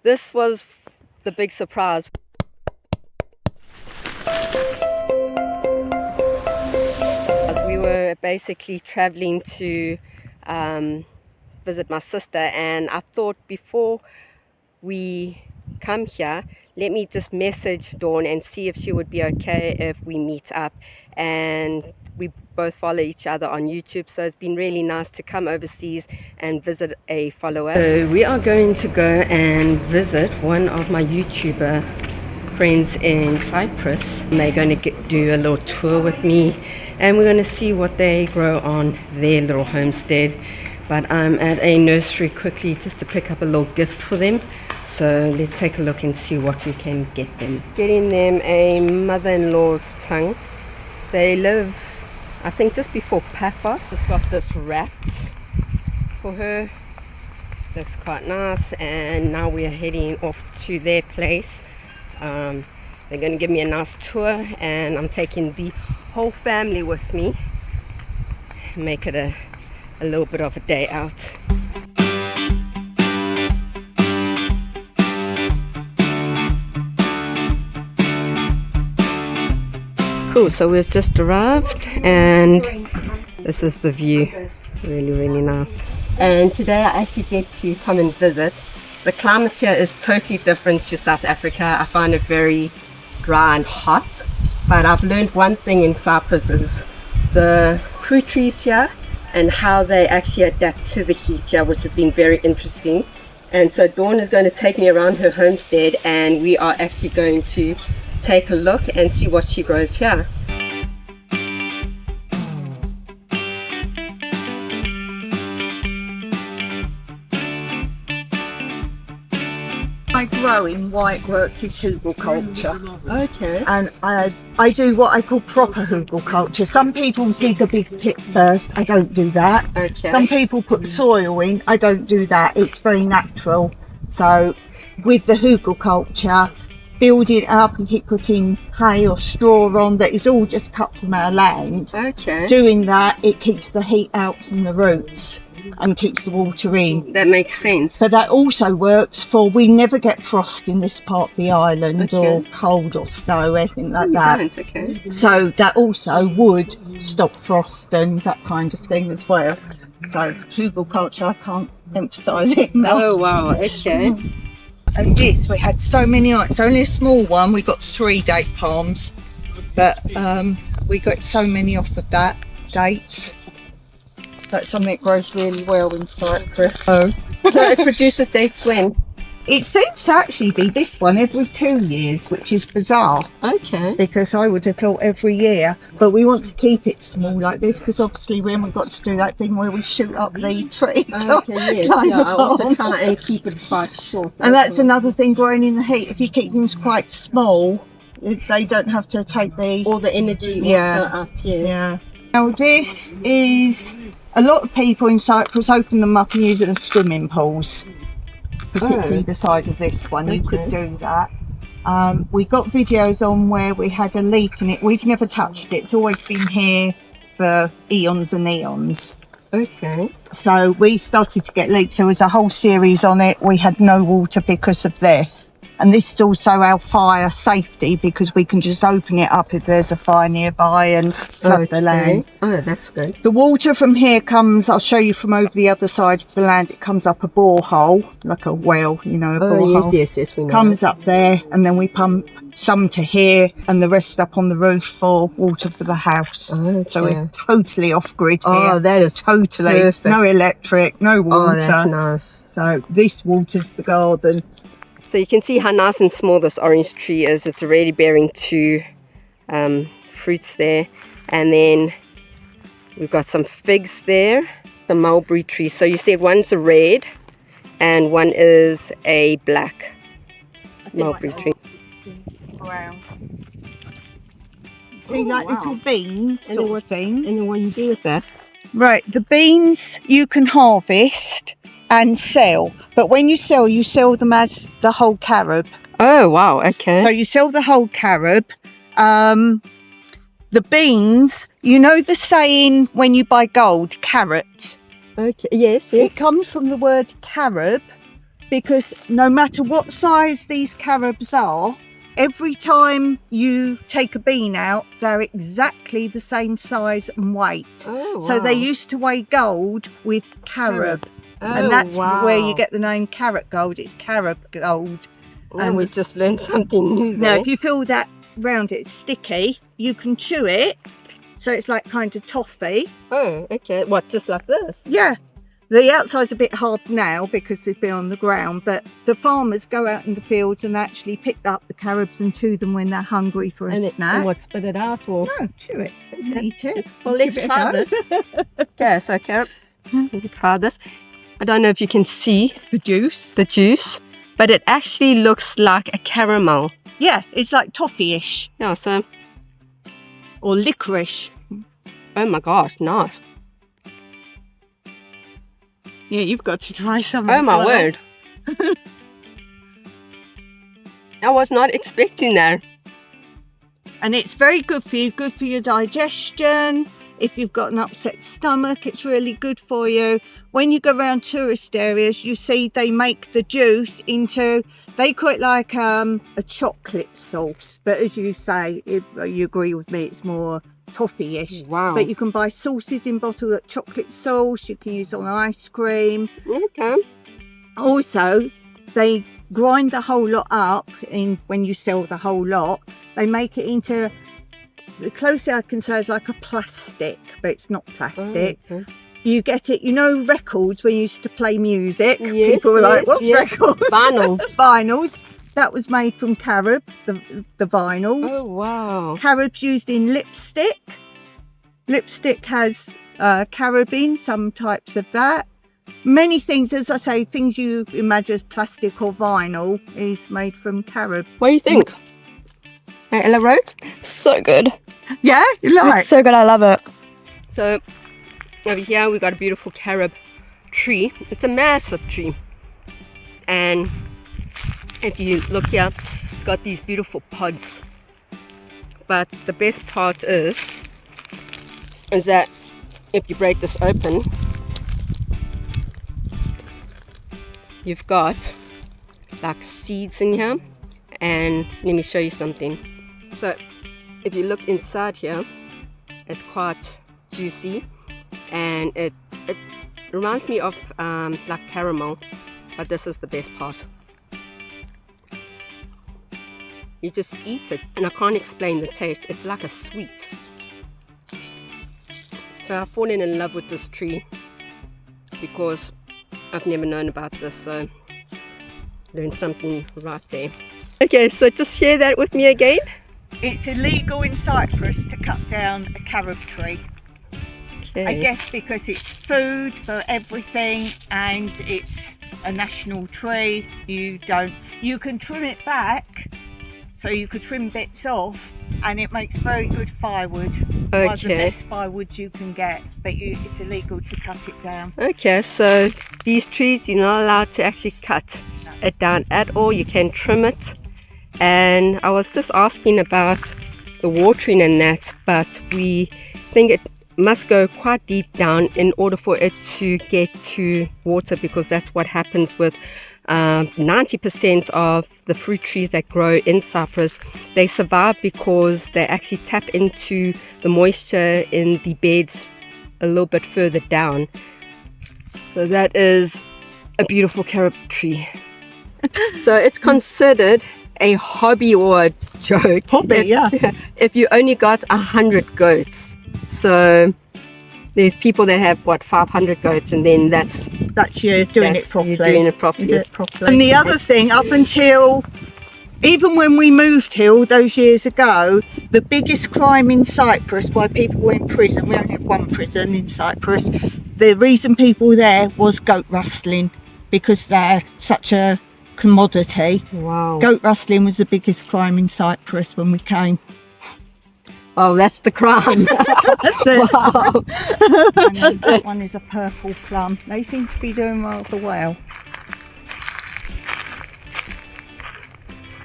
this was the big surprise. We were basically traveling to visit my sister, and I thought before we come here, let me just message Dawn and see if she would be okay if we meet up. And we both follow each other on YouTube, so it's been really nice to come overseas and visit a follower. So we are going to go and visit one of my YouTuber friends in Cyprus. And they're going to do a little tour with me, and we're going to see what they grow on their little homestead. But I'm at a nursery quickly just to pick up a little gift for them. So let's take a look and see what we can get them. Getting them a mother-in-law's tongue. They live, I think, just before Paphos. It's got this wrapped for her. Looks quite nice. And now we are heading off to their place. They're going to give me a nice tour, and I'm taking the whole family with me. Make it a little bit of a day out. Cool, so we've just arrived, and this is the view. Really, really nice. And today I actually get to come and visit. The climate here is totally different to South Africa. I find it very dry and hot. But I've learned one thing in Cyprus is the fruit trees here and how they actually adapt to the heat here, which has been very interesting. And so Dawn is going to take me around her homestead, and we are actually going to take a look and see what she grows here. I grow in white works is Hugelkultur. Okay. And I do what I call proper Hugelkultur. Some people dig a big pit first. I don't do that. Okay. Some people put soil in. I don't do that. It's very natural. So with the Hugelkultur, build it up and keep putting hay or straw on that is all just cut from our land. Okay. Doing that, it keeps the heat out from the roots and keeps the water in. That makes sense. So that also works for, we never get frost in this part of the island, Okay. or cold or snow, anything like You that. don't, okay. So that also would stop frost and that kind of thing as well. So Hugelkultur, I can't emphasise it enough. Oh wow, okay. And this, we had so many, it's only a small one, we got 3 date palms, but we got so many off of that, dates. That's something that grows really well in Cyprus. So it produces dates when? It seems to actually be this one every 2 years, which is bizarre, Okay. because I would have thought every year, but we want to keep it small like this, because obviously we haven't got to do that thing where we shoot up the tree. Okay, yes. kind Yeah, of I also palm. try and keep it quite short. And that's another thing growing in the heat. If you keep things quite small, they don't have to take the... all the energy Yeah. also up, yes. Yeah. Now this is, a lot of people in Cyprus open them up and use it as swimming pools. Particularly the size of this one, you could do that. We got videos on where we had a leak in it. We've never touched it. It's always been here for eons and eons. Okay. So we started to get leaks. There was a whole series on it. We had no water because of this. And this is also our fire safety, because we can just open it up if there's a fire nearby and flood the land. Oh, that's good. The water from here comes, I'll show you from over the other side of the land, it comes up a borehole, like a well, you know, a borehole. Yes, we know. Comes up there, and then we pump some to here and the rest up on the roof for water for the house. Okay. So we're totally off grid here. Oh, that is Totally. perfect. No electric, no water. Oh, that's nice. So this waters the garden. So you can see how nice and small this orange tree is. It's already bearing 2 fruits there. And then we've got some figs there. The mulberry tree. So you said one's a red and one is a black mulberry tree. Brown. See, like little beans And sort then of things. And then what you do with that? Right, the beans you can harvest and sell, but when you sell them as the whole carob. Oh wow, okay. So you sell the whole carob. The beans, you know the saying when you buy gold, carrot. Okay, yes. It comes from the word carob, because no matter what size these carobs are, every time you take a bean out, they're exactly the same size and weight. Oh, wow. So they used to weigh gold with carobs. Oh, And that's wow. where you get the name carrot gold. It's carob gold. And we just learned something new Now, there. if you feel that round it's sticky, you can chew it. So it's like kind of toffee. Oh, okay. What, just like this? Yeah. The outside's a bit hard now because they've been on the ground, but the farmers go out in the fields and actually pick up the carobs and chew them when they're hungry for a snack. And what, spit it out or? No, chew it. Don't eat it. Well, let's Give it a try go. this. Okay, so Carob, let me try this. I don't know if you can see The juice. the juice, but it actually looks like a caramel. Yeah, it's like toffee-ish Yeah, so, or licorice. oh my gosh, nice. Yeah, you've got to try some. Oh as my well. word. I was not expecting that. And it's very good for you, good for your digestion. If you've got an upset stomach, it's really good for you. When you go around tourist areas, you see they make the juice into, they call it like a chocolate sauce. But as you say, you agree with me, it's more toffee-ish. Wow. But you can buy sauces in bottle, like chocolate sauce, you can use on ice cream. Okay. Also, they grind the whole lot up when you sell the whole lot. They make it into, the closest I can say is like a plastic, but it's not plastic. Oh, okay. You get it, you know, records when you used to play music. Yes, People were like, what's yes. records? Vinyls. Vinyls. That was made from carob, the vinyls. Oh, wow. Carob's used in lipstick. Lipstick has carob in, some types of that. Many things, as I say, things you imagine as plastic or vinyl is made from carob. What do you think? Hey, Ella Rhodes? So good. Yeah, you like? It's so good. I love it. So, over here we got a beautiful carob tree. It's a massive tree. And if you look here, it's got these beautiful pods. But the best part is that if you break this open, you've got like seeds in here. And let me show you something. So if you look inside here, it's quite juicy, and it reminds me of like caramel, but this is the best part. You just eat it, and I can't explain the taste. It's like a sweet. So I've fallen in love with this tree because I've never known about this, so learned something right there. Okay, so just share that with me again. It's illegal in Cyprus to cut down a carob tree. Okay. I guess because it's food for everything and it's a national tree. You can trim it back, so you could trim bits off, and it makes very good firewood. One of the Okay. best firewood you can get, but it's illegal to cut it down. Okay, so these trees you're not allowed to actually cut it down at all. You can trim it. And I was just asking about the watering and that, but we think it must go quite deep down in order for it to get to water, because that's what happens with 90% of the fruit trees that grow in Cyprus. They survive because they actually tap into the moisture in the beds a little bit further down. So that is a beautiful carob tree. So it's considered a hobby or a joke. Hobby, yeah. If you only got 100 goats. So there's people that have 500 goats, and then that's you doing it properly. You're doing it properly. You do it properly. And the other thing, up until even when we moved here all those years ago, the biggest crime in Cyprus, why people were in prison, we only have one prison in Cyprus, the reason people were there was goat rustling, because they're such a commodity. Wow. Goat rustling was the biggest crime in Cyprus when we came. Oh, that's the crime. That's it. Wow. And that one is a purple plum. They seem to be doing rather well.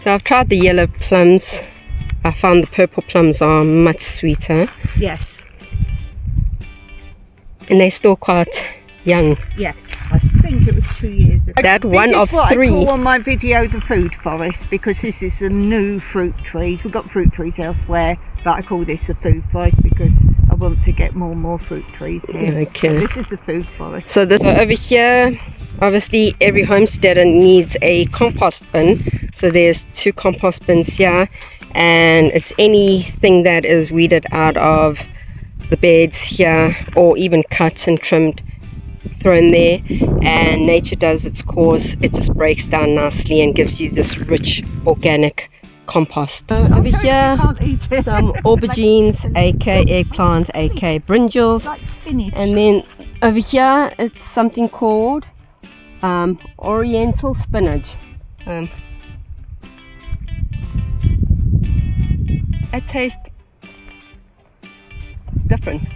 So I've tried the yellow plums. I found the purple plums are much sweeter, Yes, and they're still quite young. yes. I think think it was 2 years ago. That one of This is what three. I call on my video the food forest, because this is some new fruit trees. We've got fruit trees elsewhere, but I call this a food forest because I want to get more and more fruit trees here. Okay. So this is the food forest. So this over here, obviously every homesteader needs a compost bin. So there's 2 compost bins here, and it's anything that is weeded out of the beds here, or even cut and trimmed, thrown there, and nature does its course. It just breaks down nicely and gives you this rich organic compost. So over here, Can't eat it. some aubergines, aka eggplant, aka brinjals, Like spinach. and then over here it's something called oriental spinach. It tastes different.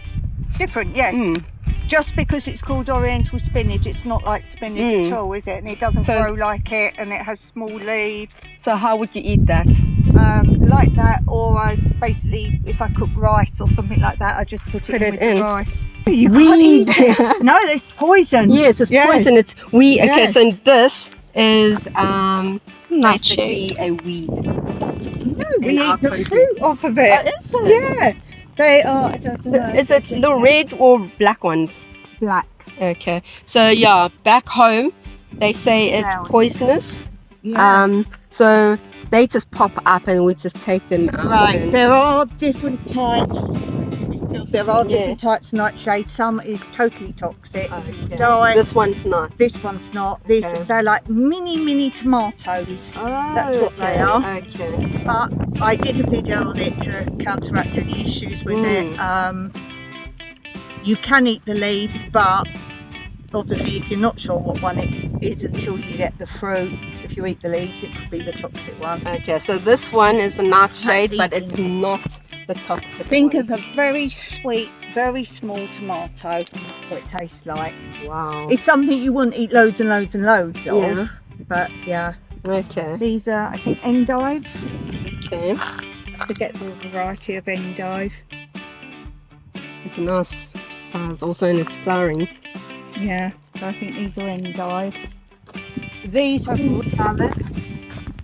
Different, yes. Just because it's called oriental spinach, it's not like spinach at all, is it? And it doesn't So- grow like it, and it has small leaves. So how would you eat that? Like that, or I basically, if I cook rice or something like that, I just put Put in it with in. the rice. You can't eat it. No, it's poison. Yes, it's poison. It's we. Okay, Yes. so this is Nightshade. basically a weed. No, we In our eat the country. fruit off of it. Is it? Yeah, they are. I don't know. Is it the red or black ones? black? Okay, so yeah, back home they say it's Loud. poisonous. Yeah. So they just pop up and we just take them out. Right, and- there are different types. There are different types of nightshade. Some is totally toxic. Okay. Die. This one's not. This one's not. This Okay. They're like mini tomatoes. That's what they are. Okay. But I did a video on it to counteract any issues with it. You can eat the leaves, but obviously if you're not sure what one it is until you get the fruit, if you eat the leaves, it could be the toxic one. Okay, so this one is a nightshade, but eating. it's not the toxic Think one. of a very sweet, very small tomato. What it tastes like. Wow. It's something you wouldn't eat loads and loads and loads of. Yeah. But yeah, Okay. these are, I think, endive. Okay. I forget the variety of endive. It's a nice size, also in its flowering. Yeah, so I think these are endive. These are called salad.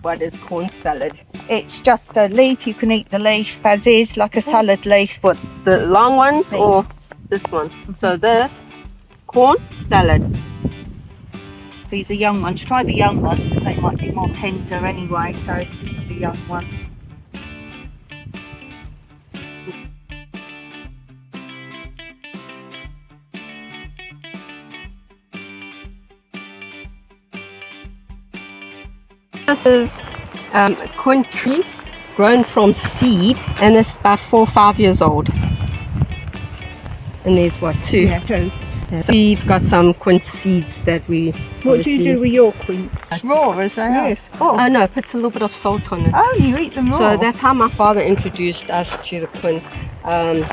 What is corn salad? It's just a leaf. You can eat the leaf as is, like a salad leaf. What, the long ones Leaf. or this one? So this corn salad. These are young ones. Try the young ones because they might be more tender anyway. So these are the young ones. This is a quince tree grown from seed, and it's about 4 or 5 years old. And there's what, 2? Yeah, true. Yeah. So we've got some quince seeds that we. What do you do with your quince? Raw as they are? Yes. Oh. Oh no, it puts a little bit of salt on it. Oh, you eat them raw? So that's how my father introduced us to the quince.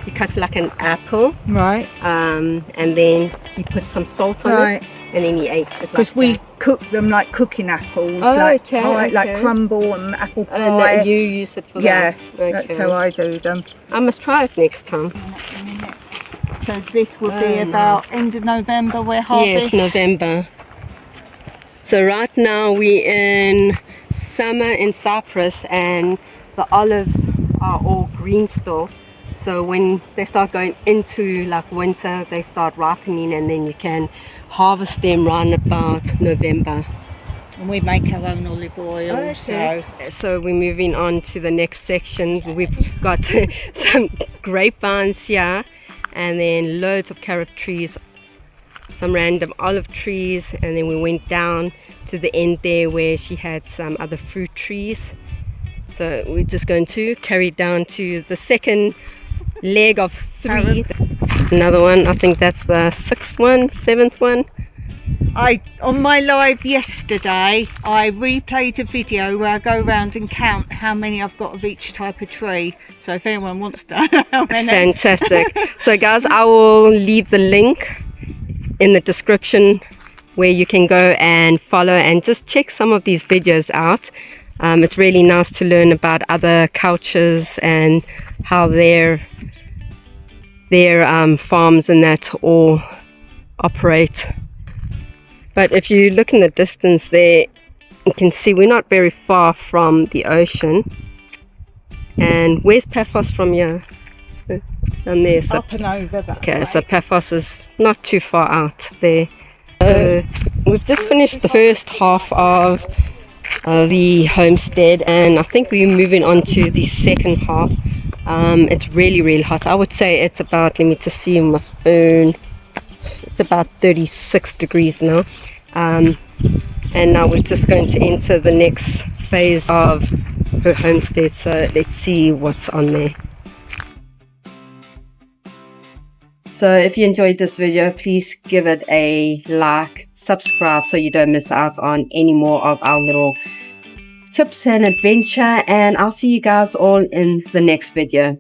He cuts like an apple, right. and then he put some salt on Right. it, and then he ate it like Because we that. cook them like cooking apples. Oh, like, okay, like okay. crumble and apple pie. And that you use it for yeah, that. that's how I do them. I must try it next time. So this will be Oh, about end of November we're harvest. Yes, November. So right now we're in summer in Cyprus, and the olives are all green still. So when they start going into like winter, they start ripening, and then you can harvest them round about November. And we make our own olive oil. So we're moving on to the next section. We've got some grapevines here, and then loads of carob trees, some random olive trees, and then we went down to the end there where she had some other fruit trees. So we're just going to carry down to the second leg of 3. Another one, I think that's the 6th one, 7th one. On my live yesterday, I replayed a video where I go around and count how many I've got of each type of tree. So if anyone wants to know how many. Fantastic. So guys, I will leave the link in the description where you can go and follow and just check some of these videos out. It's really nice to learn about other cultures and how their farms and that all operate. But if you look in the distance there, you can see we're not very far from the ocean. And where's Paphos from here? Down there. So, Up and over that okay, way. so Paphos is not too far out there. We've just finished the first half of the homestead, and I think we're moving on to the second half. It's really hot. I would say it's about, let me just see my phone, it's about 36 degrees now. And now we're just going to enter the next phase of her homestead, so let's see what's on there. So if you enjoyed this video, please give it a like, subscribe so you don't miss out on any more of our little tips and adventure, and I'll see you guys all in the next video.